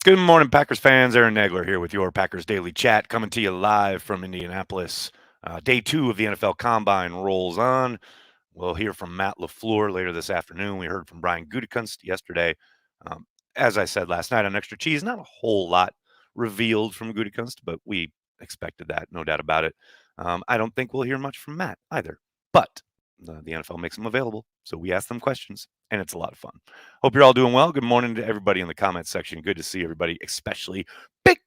Good morning, Packers fans. Aaron Nagler here with your Packers Daily Chat, coming to you live from Indianapolis. Day two of the NFL Combine rolls on. We'll hear from Matt LaFleur later this afternoon. We heard from Brian Gutekunst yesterday. Um, as I said last night on Extra Cheese, not a whole lot revealed from Gutekunst, but we expected that, no doubt about it. I don't think we'll hear much from Matt either, but the NFL makes them available, so we ask them questions, and it's a lot of fun. Hope you're all doing well. Good morning to everybody in the comments section. Good to see everybody, especially Big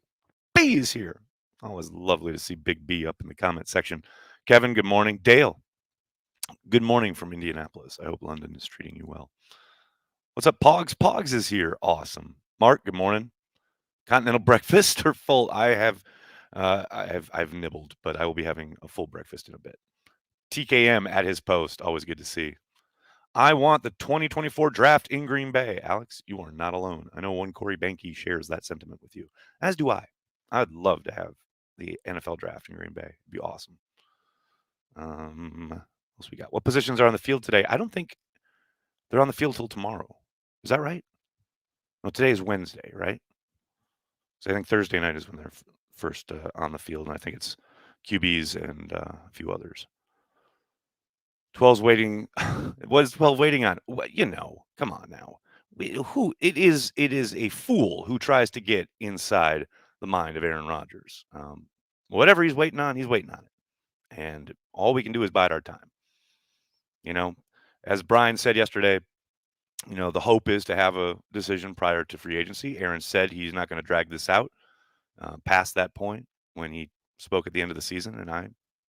B is here. Always lovely to see Big B up in the comment section. Kevin, good morning. Dale, good morning from Indianapolis. I hope London is treating you well. What's up, Pogs? Pogs is here. Awesome. Mark, good morning. Continental breakfast or full? I've nibbled, but I will be having a full breakfast in a bit. TKM at his post. Always good to see. I want the 2024 draft in Green Bay. Alex, you are not alone. I know one Corey Banke shares that sentiment with you, as do I. I'd love to have the NFL draft in Green Bay. It'd be awesome. What else we got? What positions are on the field today? I don't think they're on the field till tomorrow. Is that right? No, today is Wednesday, right? So I think Thursday night is when they're first on the field, and I think it's QBs and a few others. 12's waiting. What is 12 waiting on? Come on now. Who it is a fool who tries to get inside the mind of Aaron Rodgers. Whatever he's waiting on it. And all we can do is bide our time. You know, as Brian said yesterday, the hope is to have a decision prior to free agency. Aaron said he's not going to drag this out past that point when he spoke at the end of the season, and I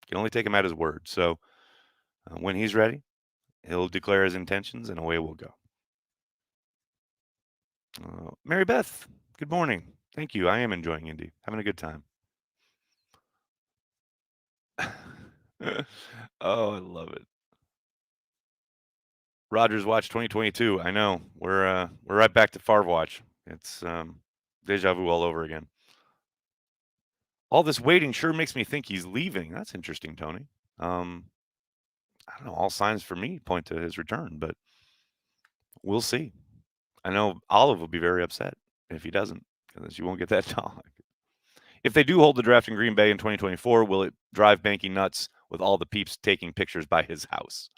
can only take him at his word. So when he's ready, he'll declare his intentions, and away we'll go. Mary Beth, good morning. Thank you. I am enjoying Indy, having a good time. Oh, I love it. Rogers Watch 2022. I know we're right back to Favre Watch. It's deja vu all over again. All this waiting sure makes me think he's leaving. That's interesting, Tony. I don't know. All signs for me point to his return, but we'll see. I know Olive will be very upset if he doesn't, because she won't get that dog. If they do hold the draft in Green Bay in 2024, will it drive Banky nuts with all the peeps taking pictures by his house?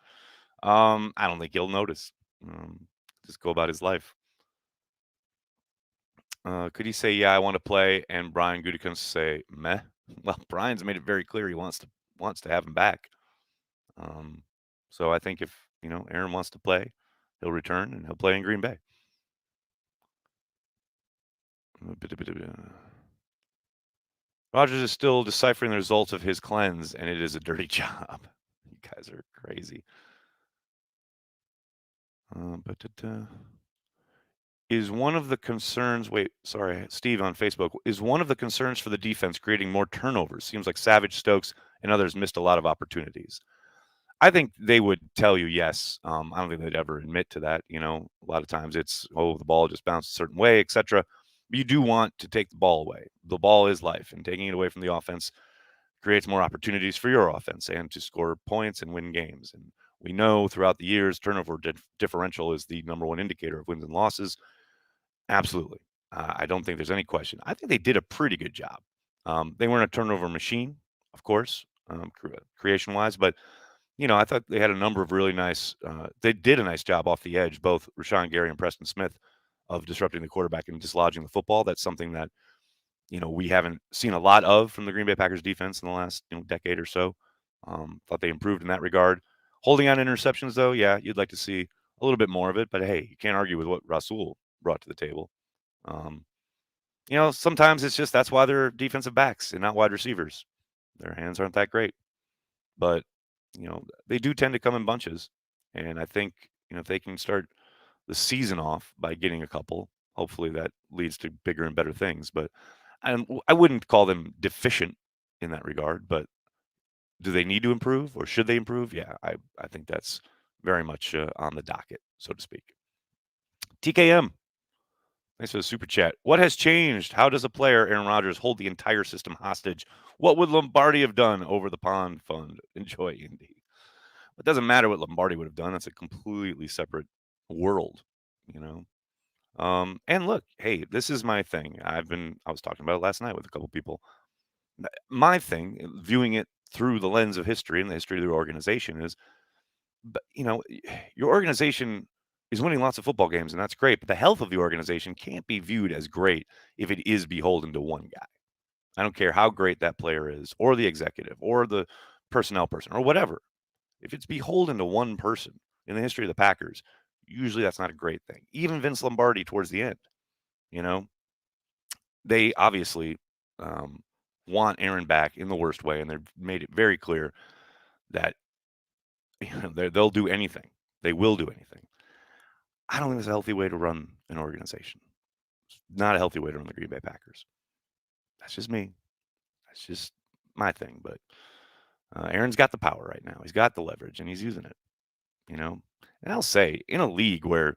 I don't think he'll notice. Just go about his life. Could he say, "Yeah, I want to play," and Brian Gutekunst say, "Meh"? Well, Brian's made it very clear he wants to have him back. So I think if Aaron wants to play, he'll return and he'll play in Green Bay. Rogers is still deciphering the results of his cleanse, and it is a dirty job. You guys are crazy. Is one of the concerns, Steve on Facebook, is one of the concerns for the defense creating more turnovers? Seems like Savage, Stokes, and others missed a lot of opportunities. I think they would tell you yes. I don't think they'd ever admit to that. A lot of times it's, the ball just bounced a certain way, etc. But you do want to take the ball away. The ball is life, and taking it away from the offense creates more opportunities for your offense and to score points and win games. And we know throughout the years, turnover differential is the number one indicator of wins and losses. Absolutely. I don't think there's any question. I think they did a pretty good job. They weren't a turnover machine, of course, creation-wise, but I thought they had a number of really nice. They did a nice job off the edge, both Rashawn Gary and Preston Smith, of disrupting the quarterback and dislodging the football. That's something that we haven't seen a lot of from the Green Bay Packers defense in the last decade or so. Thought they improved in that regard. Holding on interceptions, though, yeah, you'd like to see a little bit more of it. But hey, you can't argue with what Rasul brought to the table. Sometimes it's just that's why they're defensive backs and not wide receivers. Their hands aren't that great, but they do tend to come in bunches. And I think if they can start the season off by getting a couple, hopefully that leads to bigger and better things. But I wouldn't call them deficient in that regard. But do they need to improve or should they improve? Yeah, I think that's very much on the docket, so to speak. TKM. Thanks for the super chat. What has changed? How does a player, Aaron Rodgers, hold the entire system hostage? What would Lombardi have done over the pond fund? Enjoy, Indy. It doesn't matter what Lombardi would have done. That's a completely separate world, And look, hey, this is my thing. I was talking about it last night with a couple people. My thing, viewing it through the lens of history and the history of the organization is, but your organization is winning lots of football games, and that's great. But the health of the organization can't be viewed as great if it is beholden to one guy. I don't care how great that player is, or the executive, or the personnel person, or whatever. If it's beholden to one person in the history of the Packers, usually that's not a great thing. Even Vince Lombardi towards the end, you know, they obviously um, want Aaron back in the worst way, and they've made it very clear that they'll do anything. They will do anything. I don't think it's a healthy way to run an organization. It's not a healthy way to run the Green Bay Packers. That's just me. That's just my thing. But Aaron's got the power right now. He's got the leverage, and he's using it. You know, and I'll say in a league where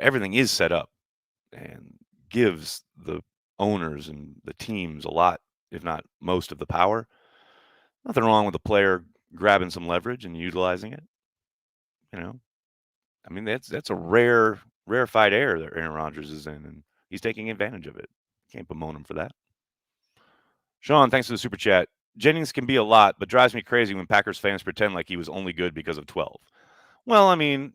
everything is set up and gives the owners and the teams a lot, if not most, of the power. Nothing wrong with a player grabbing some leverage and utilizing it. You know, I mean that's a rarefied air that Aaron Rodgers is in, and he's taking advantage of it. Can't bemoan him for that. Sean, thanks for the super chat. Jennings can be a lot, but drives me crazy when Packers fans pretend like he was only good because of 12. Well, I mean,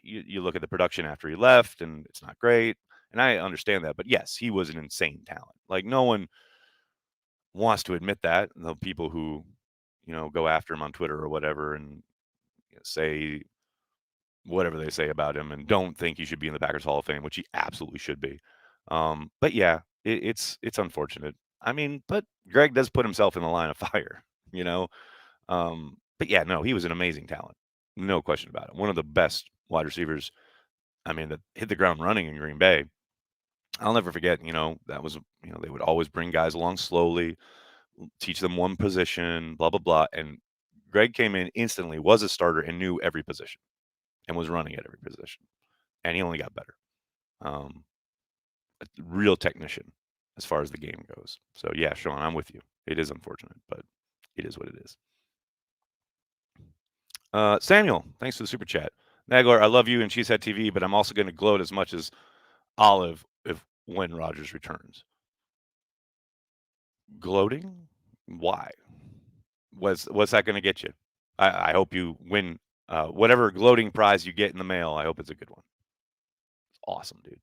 you look at the production after he left, and it's not great, and I understand that. But yes, he was an insane talent. Like no one wants to admit that. The people who go after him on Twitter or whatever and say whatever they say about him and don't think he should be in the Packers Hall of Fame, which he absolutely should be. But yeah, it's unfortunate. I mean, but Greg does put himself in the line of fire, you know. But yeah, no, he was an amazing talent, no question about it. One of the best wide receivers. I mean, that hit the ground running in Green Bay. I'll never forget. That was they would always bring guys along slowly, teach them one position, blah blah blah, and Greg came in instantly, was a starter, and knew every position, and was running at every position, and he only got better. Um, a real technician as far as the game goes. So yeah, Sean, I'm with you. It is unfortunate, but it is what it is. Samuel, thanks for the super chat. Nagler, I love you and Cheesehead TV, but I'm also going to gloat as much as Olive if when Rogers returns. Gloating? Why? What's that going to get you? I hope you win whatever gloating prize you get in the mail. I hope it's a good one. Awesome, dude.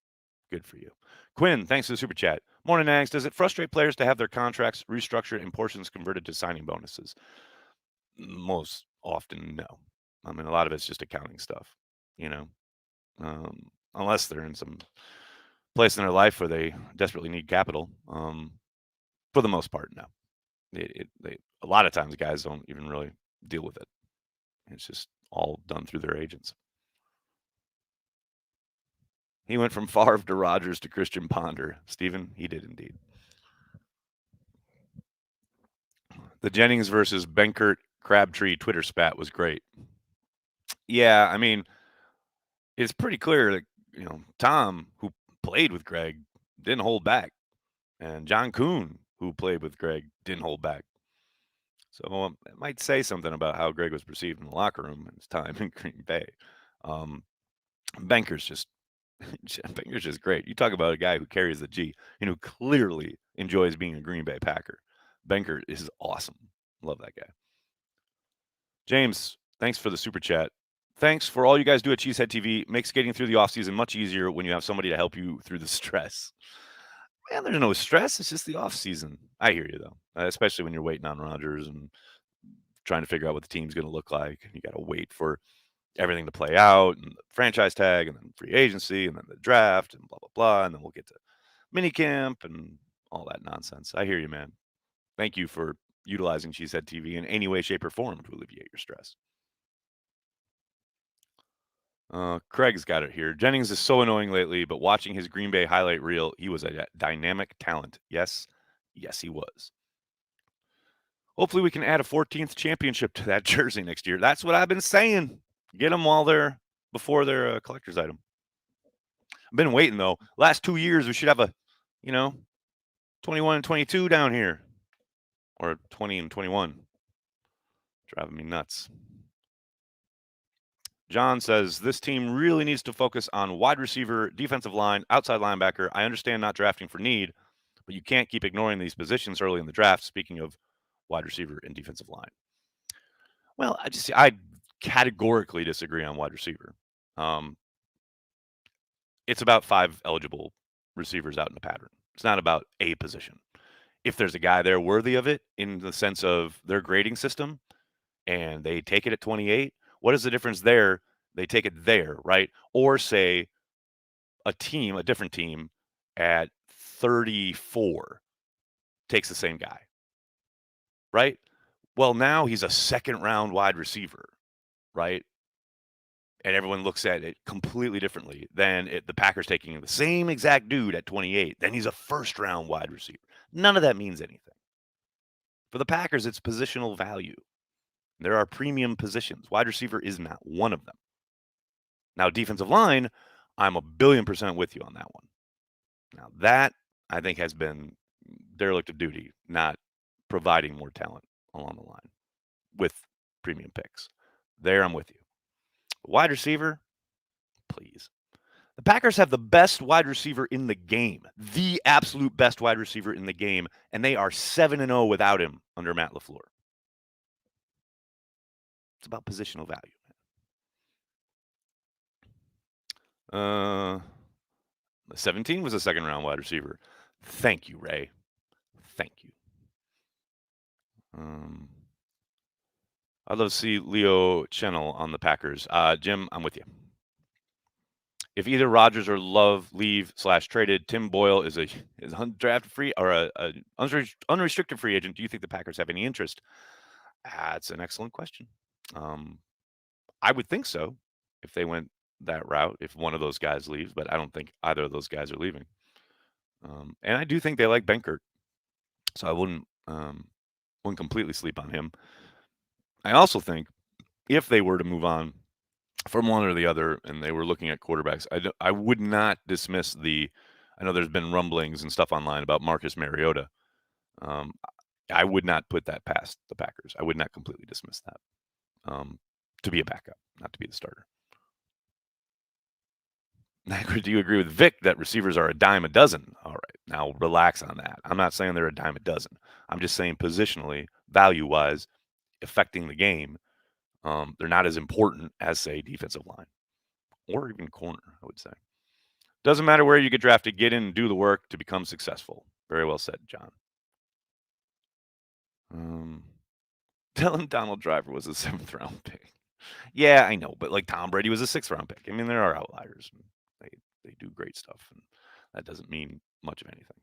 Good for you. Quinn, thanks for the super chat. Morning, Nags. Does it frustrate players to have their contracts restructured and portions converted to signing bonuses? Most often, no. I mean, a lot of it's just accounting stuff, you know, unless they're in some place in their life where they desperately need capital. For the most part, no. A lot of times, guys don't even really deal with it. It's just all done through their agents. He went from Favre to Rodgers to Christian Ponder. Stephen, he did indeed. The Jennings versus Benkert Crabtree Twitter spat was great. Yeah, I mean, it's pretty clear that Tom, who played with Greg, didn't hold back, and John Kuhn, who played with Greg, didn't hold back. So it might say something about how Greg was perceived in the locker room and his time in Green Bay. Banker's just Banker's just great. You talk about a guy who carries the G and who clearly enjoys being a Green Bay Packer. Banker is awesome. Love that guy. James, thanks for the super chat. Thanks for all you guys do at Cheesehead TV. Makes getting through the offseason much easier when you have somebody to help you through the stress. Man, there's no stress. It's just the offseason. I hear you, though, especially when you're waiting on Rodgers and trying to figure out what the team's going to look like. You got to wait for everything to play out and the franchise tag and then free agency and then the draft and blah, blah, blah. And then we'll get to minicamp and all that nonsense. I hear you, man. Thank you for utilizing Cheesehead TV in any way, shape, or form to alleviate your stress. Craig's got it here. Jennings is so annoying lately, but watching his Green Bay highlight reel, he was a dynamic talent. Yes, he was. Hopefully, we can add a 14th championship to that jersey next year. That's what I've been saying. Get them before they're a collector's item. I've been waiting though. Last 2 years, we should have a, 21 and 22 down here, or 20 and 21. Driving me nuts. John says this team really needs to focus on wide receiver, defensive line, outside linebacker. I understand not drafting for need, but you can't keep ignoring these positions early in the draft. Speaking of wide receiver and defensive line. Well, I categorically disagree on wide receiver. It's about 5 eligible receivers out in the pattern. It's not about a position. If there's a guy there worthy of it in the sense of their grading system and they take it at 28, what is the difference there? They take it there, right? Or say a different team at 34 takes the same guy, right? Well, now he's a second round wide receiver, right? And everyone looks at it completely differently than the Packers taking the same exact dude at 28. Then he's a first round wide receiver. None of that means anything. For the Packers, it's positional value. There are premium positions. Wide receiver is not one of them. Now, defensive line, I'm 1,000,000,000% with you on that one. Now, that I think has been derelict of duty, not providing more talent along the line with premium picks. There, I'm with you. Wide receiver, please. The Packers have the best wide receiver in the game, the absolute best wide receiver in the game, and they are 7-0 without him under Matt LaFleur. It's about positional value. 17 was a second round wide receiver. Thank you, Ray. Thank you. I'd love to see Leo Chenel on the Packers. Jim, I'm with you. If either Rodgers or Love leave/traded, Tim Boyle is undrafted free or a unrestricted free agent. Do you think the Packers have any interest? That's an excellent question. I would think so if they went that route, if one of those guys leaves, but I don't think either of those guys are leaving. And I do think they like Benkert, so I wouldn't completely sleep on him. I also think if they were to move on from one or the other and they were looking at quarterbacks, I would not dismiss I know there's been rumblings and stuff online about Marcus Mariota. I would not put that past the Packers. I would not completely dismiss that to be a backup, not to be the starter. Do you agree with Vic that receivers are a dime a dozen? All right, now relax on that. I'm not saying they're a dime a dozen. I'm just saying positionally, value-wise, affecting the game, they're not as important as, say, defensive line or even corner, I would say. Doesn't matter where you get drafted, get in and do the work to become successful. Very well said, John. Tell him Donald Driver was a 7th round pick. Yeah, I know, but like Tom Brady was a 6th round pick. I mean, there are outliers. They do great stuff, and that doesn't mean much of anything.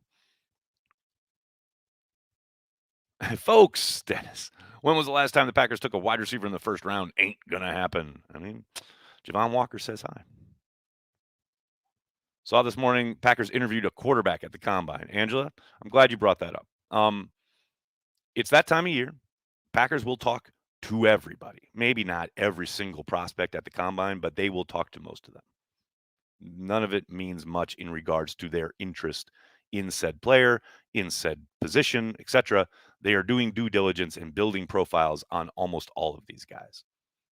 Folks, Dennis, when was the last time the Packers took a wide receiver in the first round? Ain't gonna happen. I mean, Javon Walker says hi. Saw this morning, Packers interviewed a quarterback at the Combine. Angela, I'm glad you brought that up. It's that time of year. Packers will talk to everybody. Maybe not every single prospect at the Combine, but they will talk to most of them. None of it means much in regards to their interest in said player, in said position, etc. They are doing due diligence and building profiles on almost all of these guys.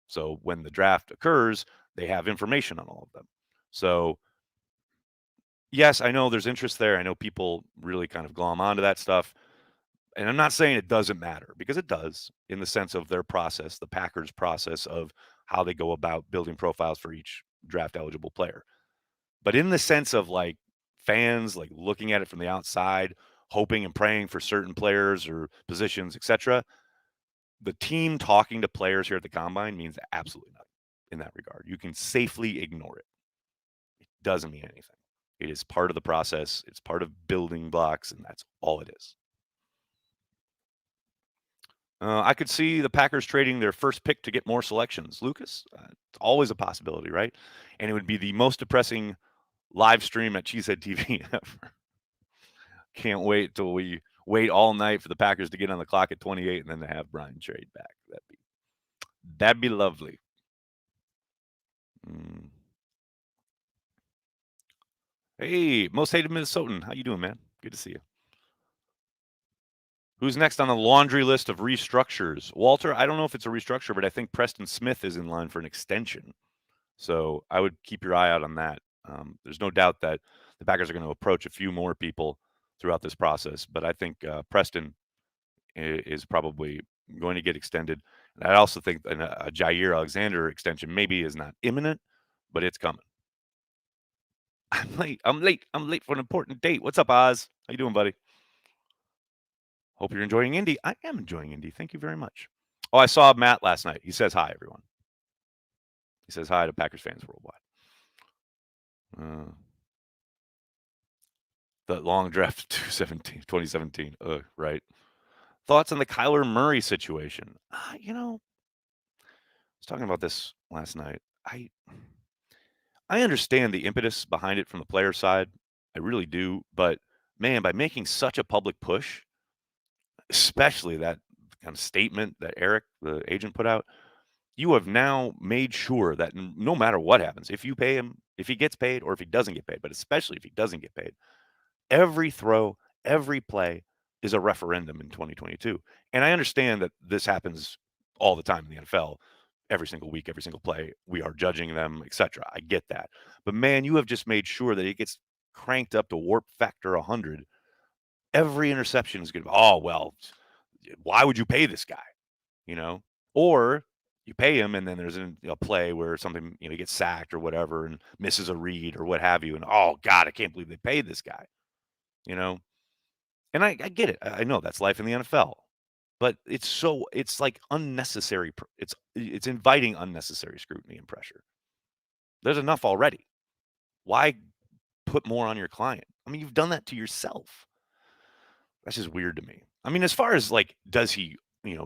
So when the draft occurs, they have information on all of them. So yes, I know there's interest there. I know people really kind of glom onto that stuff. And I'm not saying it doesn't matter, because it does, in the sense of their process, the Packers' process of how they go about building profiles for each draft eligible player. But in the sense of like fans like looking at it from the outside, hoping and praying for certain players or positions, etc., the team talking to players here at the Combine means absolutely nothing in that regard. You can safely ignore it. It doesn't mean anything. It is part of the process. It's part of building blocks, and that's all it is. I could see the Packers trading their first pick to get more selections. Lucas, it's always a possibility, right? And it would be the most depressing live stream at Cheesehead TV ever. Can't wait till we wait all night for the Packers to get on the clock at 28 and then to have Brian trade back. That'd be lovely. Hey, most hated Minnesotan. How you doing, man? Good to see you. Who's next on the laundry list of restructures? Walter, I don't know if it's a restructure, but I think Preston Smith is in line for an extension. So I would keep your eye out on that. There's no doubt that the Packers are going to approach a few more people throughout this process, but I think Preston is probably going to get extended. And I also think a Jair Alexander extension maybe is not imminent, but it's coming. I'm late. I'm late. I'm late for an important date. What's up, Oz? How you doing, buddy? Hope you're enjoying Indy. I am enjoying Indy. Thank you very much. Oh, I saw Matt last night. He says hi, everyone. He says hi to Packers fans worldwide. The long draft 2017. Right. Thoughts on the Kyler Murray situation? I was talking about this last night. I understand the impetus behind it from the player side. I really do. But man, by making such a public push, especially that kind of statement that Eric, the agent, put out, you have now made sure that no matter what happens, if you pay him, if he gets paid or if he doesn't get paid, but especially if he doesn't get paid, every throw, every play is a referendum in 2022. And I understand that this happens all the time in the NFL. Every single week, every single play, we are judging them, etc. I get that. But man, you have just made sure that it gets cranked up to warp factor 100. Every interception is going to be, oh, well, why would you pay this guy? You know? Or you pay him and then there's a play where something, he gets sacked or whatever and misses a read or what have you. And oh, God, I can't believe they paid this guy, you know? And I get it. I know that's life in the NFL, but it's like unnecessary. It's inviting unnecessary scrutiny and pressure. There's enough already. Why put more on your client? I mean, you've done that to yourself. That's just weird to me. I mean, as far as like, does he,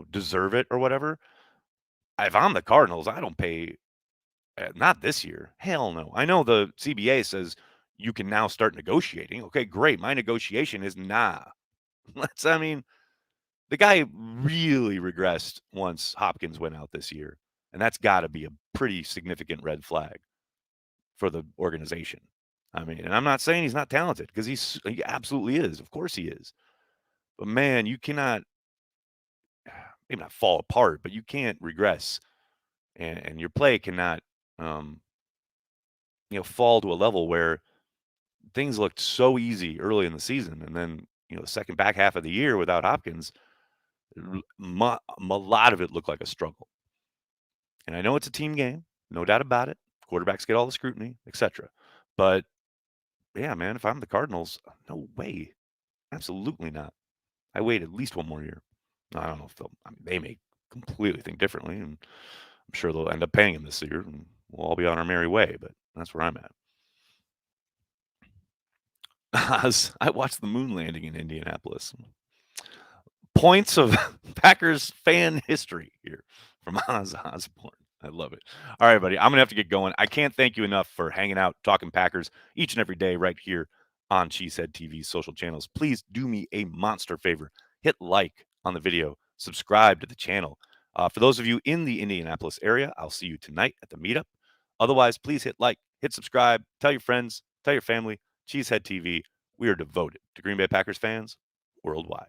deserve it or whatever? If I'm the Cardinals, I don't pay. Not this year. Hell no. I know the CBA says you can now start negotiating. Okay, great. My negotiation is nah. I mean, the guy really regressed once Hopkins went out this year, and that's got to be a pretty significant red flag for the organization. I mean, and I'm not saying he's not talented because he absolutely is. Of course he is. But man, you cannot maybe not fall apart, but you can't regress, and your play cannot um, fall to a level where things looked so easy early in the season, and then the second back half of the year without Hopkins, a lot of it looked like a struggle. And I know it's a team game, no doubt about it. Quarterbacks get all the scrutiny, etc. But yeah, man, if I'm the Cardinals, no way, absolutely not. I wait at least one more year. I don't know if they may completely think differently, and I'm sure they'll end up paying him this year, and we'll all be on our merry way. But that's where I'm at. I watched the moon landing in Indianapolis. Points of Packers fan history here from Oz Osborne. I love it. All right, buddy. I'm going to have to get going. I can't thank you enough for hanging out, talking Packers each and every day right here on Cheesehead TV's social channels. Please do me a monster favor. Hit like on the video. Subscribe to the channel. For those of you in the Indianapolis area, I'll see you tonight at the meetup. Otherwise, please hit like, hit subscribe, tell your friends, tell your family. Cheesehead TV. We are devoted to Green Bay Packers fans worldwide.